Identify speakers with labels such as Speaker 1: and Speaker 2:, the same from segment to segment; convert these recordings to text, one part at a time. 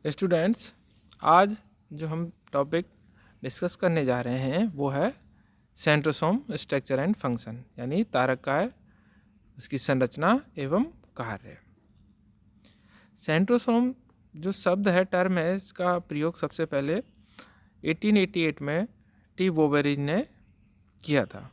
Speaker 1: Students, आज जो हम टॉपिक डिस्कस करने जा रहे हैं वो है सेंट्रोसोम स्ट्रक्चर एंड फंक्शन, यानी तारककाय, उसकी संरचना एवं कार्य। सेंट्रोसोम जो शब्द है, टर्म है, इसका प्रयोग सबसे पहले 1888 में टी बोवेरी ने किया था।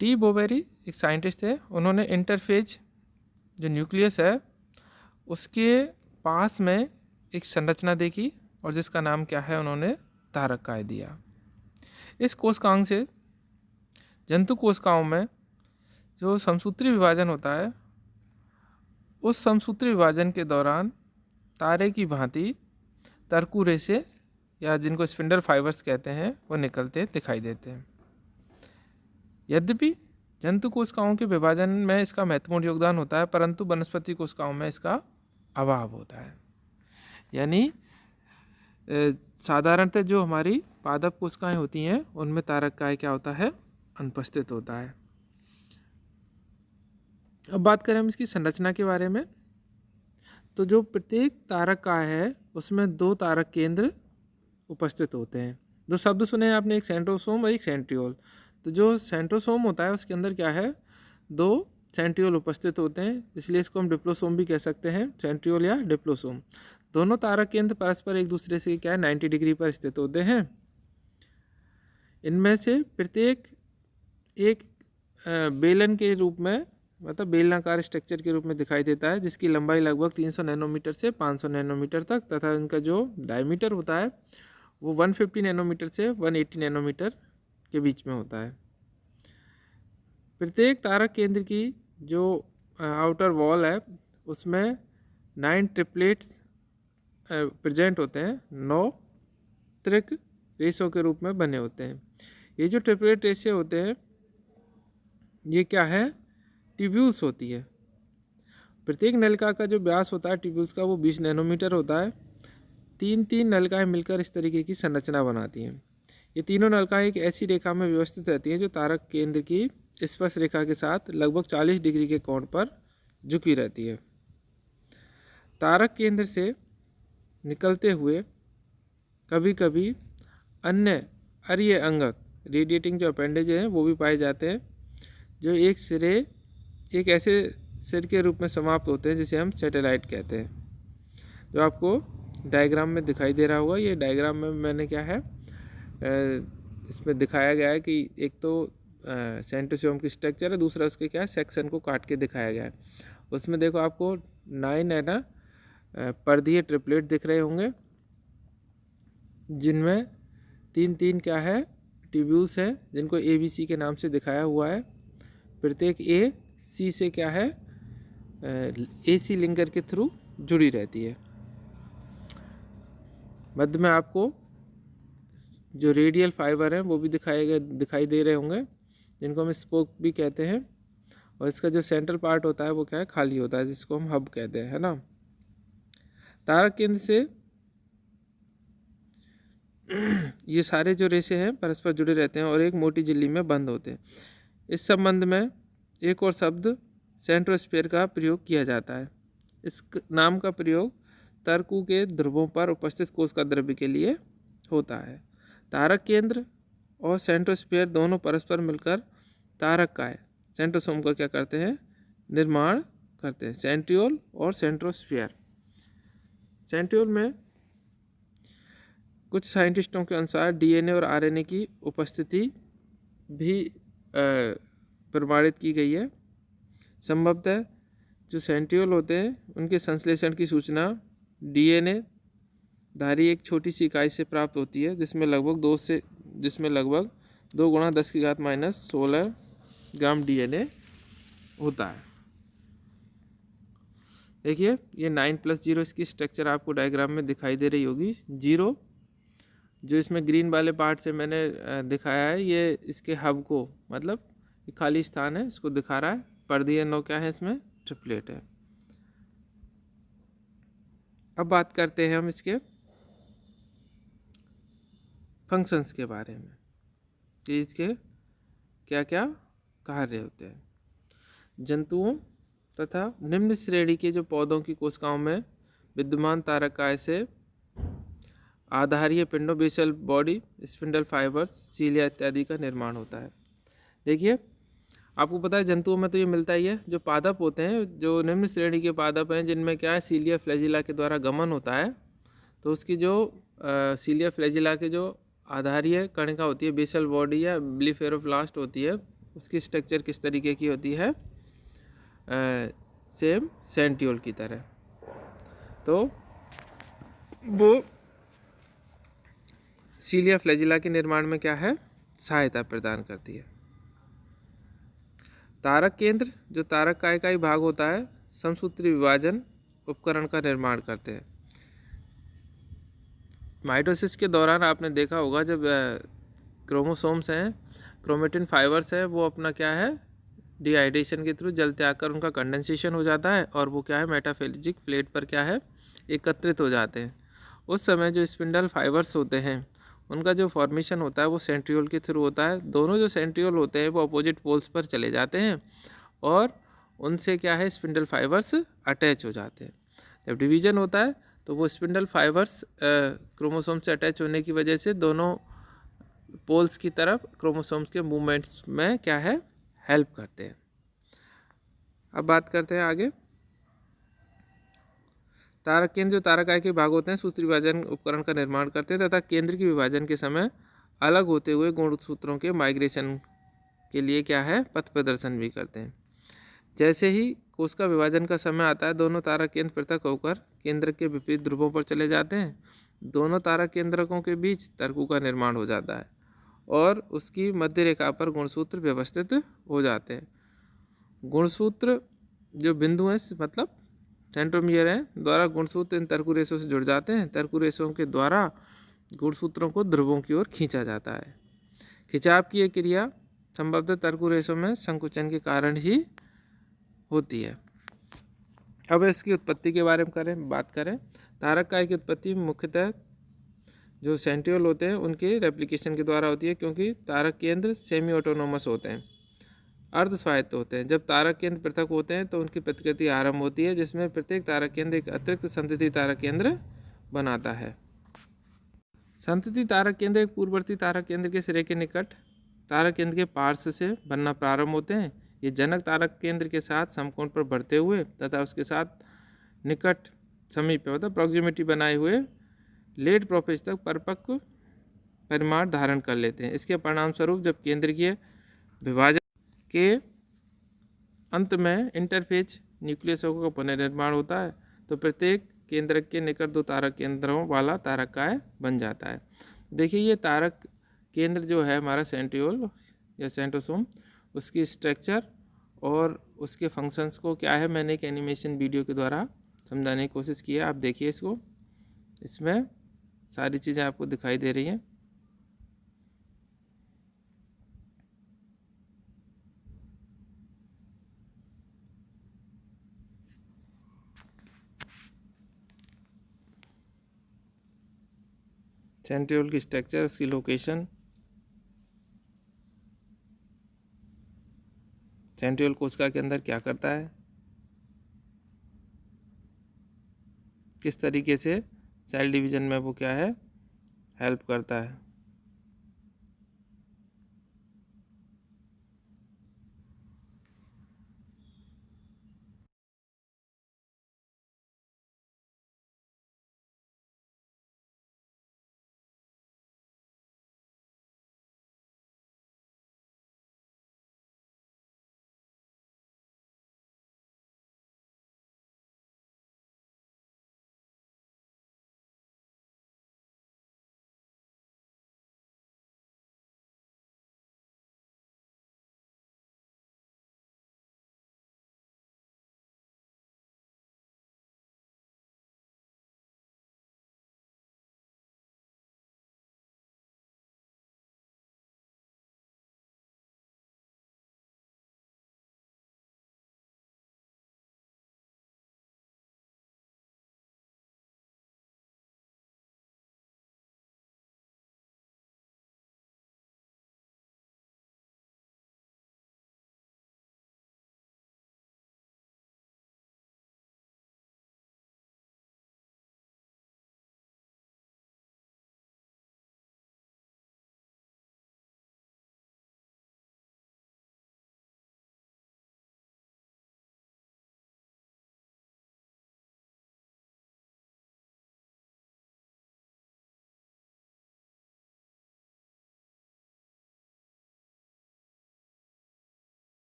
Speaker 1: टी बोवेरी एक साइंटिस्ट थे। उन्होंने इंटरफेज जो न्यूक्लियस है उसके पास में एक संरचना देखी और जिसका नाम क्या है, उन्होंने तारककाय दिया। इस कोशिकाओं से जंतु कोशिकाओं में जो समसूत्री विभाजन होता है, उस समसूत्री विभाजन के दौरान तारे की भांति तरकू रेशे या जिनको स्पिंडल फाइबर्स कहते हैं वो निकलते दिखाई देते हैं। यद्यपि जंतु कोशिकाओं के विभाजन में इसका महत्वपूर्ण योगदान होता है, परंतु वनस्पति कोशिकाओं में इसका अभाव होता है। यानी साधारणतः जो हमारी पादप कोशिकाएं होती हैं उनमें तारककाय क्या होता है, अनुपस्थित होता है। अब बात करें हम इसकी संरचना के बारे में, तो जो प्रत्येक तारककाय है उसमें 2 तारक केंद्र उपस्थित होते हैं। दो शब्द सुने आपने, एक सेंट्रोसोम और एक सेंट्रियोल। तो जो सेंट्रोसोम होता है उसके अंदर क्या है, 2 सेंट्रियोल उपस्थित होते हैं, इसलिए इसको हम डिप्लोसोम भी कह सकते हैं, सेंट्रियोल या डिप्लोसोम। दोनों तारक केंद्र परस्पर एक दूसरे से क्या है 90 डिग्री पर स्थित होते हैं। इनमें से प्रत्येक एक बेलन के रूप में, मतलब बेलनाकार स्ट्रक्चर के रूप में दिखाई देता है, जिसकी लंबाई लगभग 300 नैनोमीटर से 500 नैनोमीटर तक तथा इनका जो डायमीटर होता है वो 150 नैनोमीटर से 180 नैनोमीटर के बीच में होता है। प्रत्येक तारक केंद्र की जो आउटर वॉल है उसमें 9 ट्रिपलेट्स प्रेजेंट होते हैं, 9 त्रिक रेशों के रूप में बने होते हैं। ये जो ट्रिपलेट रेशे होते हैं ये क्या है, ट्यूब्यूल्स होती है। प्रत्येक नलिका का जो व्यास होता है ट्यूब्यूल्स का वो 20 नैनोमीटर होता है। 3 नलिकाएं मिलकर इस तरीके की संरचना बनाती हैं। ये तीनों नलिकाएं एक ऐसी रेखा में व्यवस्थित रहती हैं जो तारक केंद्र की स्पर्श रेखा के साथ लगभग 40 डिग्री के कोण पर झुकी रहती है। तारक केंद्र से निकलते हुए कभी कभी अन्य अरीय अंगक, रेडिएटिंग जो अपेंडेज हैं वो भी पाए जाते हैं, जो एक ऐसे सिर के रूप में समाप्त होते हैं जिसे हम सैटेलाइट कहते हैं, जो आपको डायग्राम में दिखाई दे रहा होगा। ये डायग्राम में मैंने क्या है इसमें दिखाया गया है कि एक तो सेंट्रोसोम की स्ट्रक्चर है, दूसरा उसके क्या है सेक्शन को काट के दिखाया गया है। उसमें देखो आपको 9 है ना पर्दीय ट्रिपलेट दिख रहे होंगे, जिनमें 3 क्या है ट्यूब्यूल्स हैं, जिनको ABC के नाम से दिखाया हुआ है। प्रत्येक AC से क्या है AC लिंकर के थ्रू जुड़ी रहती है। मध्य में आपको जो रेडियल फाइबर हैं वो भी दिखाई दे रहे होंगे, जिनको हम स्पोक भी कहते हैं। और इसका जो सेंट्रल पार्ट होता है वो क्या है, खाली होता है, जिसको हम हब कहते हैं, है ना। तारक केंद्र से ये सारे जो रेशे हैं परस्पर जुड़े रहते हैं और एक मोटी झिल्ली में बंद होते हैं। इस संबंध में एक और शब्द सेंट्रोस्फीयर का प्रयोग किया जाता है। इस नाम का प्रयोग तरकू के ध्रुवों पर उपस्थित कोशिका द्रव्य के लिए होता है। तारक केंद्र और सेंट्रोस्फीयर दोनों परस्पर मिलकर तारककाय सेंट्रोसोम का क्या करते हैं, निर्माण करते हैं, सेंट्रियोल और सेंट्रोस्फीयर। सेंट्रियोल में कुछ साइंटिस्टों के अनुसार DNA और RNA की उपस्थिति भी प्रमाणित की गई है। संभवतः जो सेंट्रियोल होते हैं उनके संश्लेषण की सूचना DNA धारी एक छोटी सी इकाई से प्राप्त होती है, जिसमें लगभग 2 गुणा 10⁻⁻16 ग्राम DNA होता है। देखिए ये 9+0 इसकी स्ट्रक्चर आपको डायग्राम में दिखाई दे रही होगी। 0 जो इसमें ग्रीन वाले पार्ट से मैंने दिखाया है, ये इसके हब को, मतलब खाली स्थान है, इसको दिखा रहा है। पर्दीय 9 क्या है, इसमें ट्रिपलेट है। अब बात करते हैं हम इसके फंक्शंस के बारे में कि इसके क्या क्या कार्य होते हैं। जंतुओं तथा निम्न श्रेणी के जो पौधों की कोशिकाओं में विद्यमान तारकाय से आधारीय पिंडों, बेसल बॉडी, स्पिंडल फाइबर्स, सीलिया इत्यादि का निर्माण होता है। देखिए, आपको पता है जंतुओं में तो ये मिलता ही है। जो पादप होते हैं, जो निम्न श्रेणी के पादप हैं, जिनमें क्या है सीलिया फ्लैजिला के द्वारा गमन होता है, तो उसकी जो सीलिया फ्लैजिला के जो आधारीय कणिका होती है, बेसल बॉडी या ब्लीफेरोप्लास्ट होती है, उसकी स्ट्रक्चर किस तरीके की होती है? सेम सेंट्रियोल की तरह। तो वो सीलिया फ्लैजिला के निर्माण में क्या है? सहायता प्रदान करती है। तारक केंद्र, जो तारक काय का ही भाग होता है, समसूत्री विभाजन उपकरण का निर्माण करते हैं। माइटोसिस के दौरान आपने देखा होगा, जब क्रोमोसोम्स हैं, क्रोमेटिन फाइबर्स है, वो अपना क्या है डिहाइड्रेशन के थ्रू जल त्याग कर उनका कंडेंसेशन हो जाता है और वो क्या है मेटाफेजिक प्लेट पर क्या है एकत्रित हो जाते हैं। उस समय जो स्पिंडल फाइबर्स होते हैं उनका जो फॉर्मेशन होता है वो सेंट्रियोल के थ्रू होता है। दोनों जो सेंट्रियोल होते हैं वो अपोजिट पोल्स पर चले जाते हैं और उनसे क्या है स्पिंडल फाइबर्स अटैच हो जाते हैं। जब डिवीजन होता है तो वो स्पिंडल फाइबर्स क्रोमोसोम से अटैच होने की वजह से दोनों पोल्स की तरफ क्रोमोसोम्स के मूवमेंट्स में क्या है हेल्प करते हैं। अब बात करते हैं आगे। तारक केंद्र, जो तारकाय के भाग होते हैं, सूत्री विभाजन उपकरण का निर्माण करते हैं तथा केंद्र के विभाजन के समय अलग होते हुए गुणसूत्रों के माइग्रेशन के लिए क्या है पथ प्रदर्शन भी करते हैं। जैसे ही कोश का विभाजन का समय आता है, दोनों तारक केंद्र पृथक होकर केंद्र के विपरीत ध्रुवों पर चले जाते हैं। दोनों तारक केंद्रकों के बीच तर्कु का निर्माण हो जाता है और उसकी मध्य रेखा पर गुणसूत्र व्यवस्थित हो जाते हैं। गुणसूत्र जो बिंदु हैं मतलब सेंट्रोमियर हैं द्वारा गुणसूत्र इन तर्कु रेशों से जुड़ जाते हैं। तर्कु रेशों के द्वारा गुणसूत्रों को ध्रुवों की ओर खींचा जाता है। खिंचाव की यह क्रिया संभवतः तर्कु रेशों में संकुचन के कारण ही होती है। अब इसकी उत्पत्ति के बारे में बात करें। तारक काय की उत्पत्ति मुख्यतः जो सेंट्रियोल होते हैं उनके रेप्लिकेशन के द्वारा होती है, क्योंकि तारक केंद्र सेमी ऑटोनोमस होते हैं, अर्ध स्वायत्त होते हैं। जब तारक केंद्र पृथक होते हैं तो उनकी प्रतिकृति आरंभ होती है, जिसमें प्रत्येक तारक केंद्र एक अतिरिक्त संतति तारक केंद्र बनाता है। संतति तारक केंद्र एक पूर्ववर्ती तारक केंद्र के सिरे के निकट तारक केंद्र के पार्श्व से बनना प्रारंभ होते हैं। ये जनक तारक केंद्र के साथ समकोण पर बढ़ते हुए तथा उसके साथ निकट समीप मतलब प्रॉक्सिमिटी बनाए हुए लेट प्रोफेज तक परिपक्व परिमाण धारण कर लेते हैं। इसके परिणाम स्वरूप जब केंद्रीय विभाजन के अंत में इंटरफेज न्यूक्लियसों का पुनर्निर्माण होता है तो प्रत्येक केंद्रक के निकट दो तारक केंद्रों वाला तारकाय बन जाता है। देखिए, ये तारक केंद्र जो है हमारा सेंट्रियोल या सेंट्रोसोम, उसकी स्ट्रक्चर और उसके फंक्शंस को क्या है मैंने एक एनिमेशन वीडियो के द्वारा समझाने की कोशिश की है। आप देखिए इसको, इसमें सारी चीज़ें आपको दिखाई दे रही हैं। सेंट्रियोल की स्ट्रक्चर, उसकी लोकेशन, सेंट्रियोल कोशिका के अंदर क्या करता है, किस तरीके से सेल डिवीजन में वो क्या है हेल्प करता है।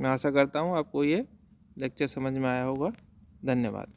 Speaker 1: मैं आशा करता हूँ आपको ये लेक्चर समझ में आया होगा। धन्यवाद।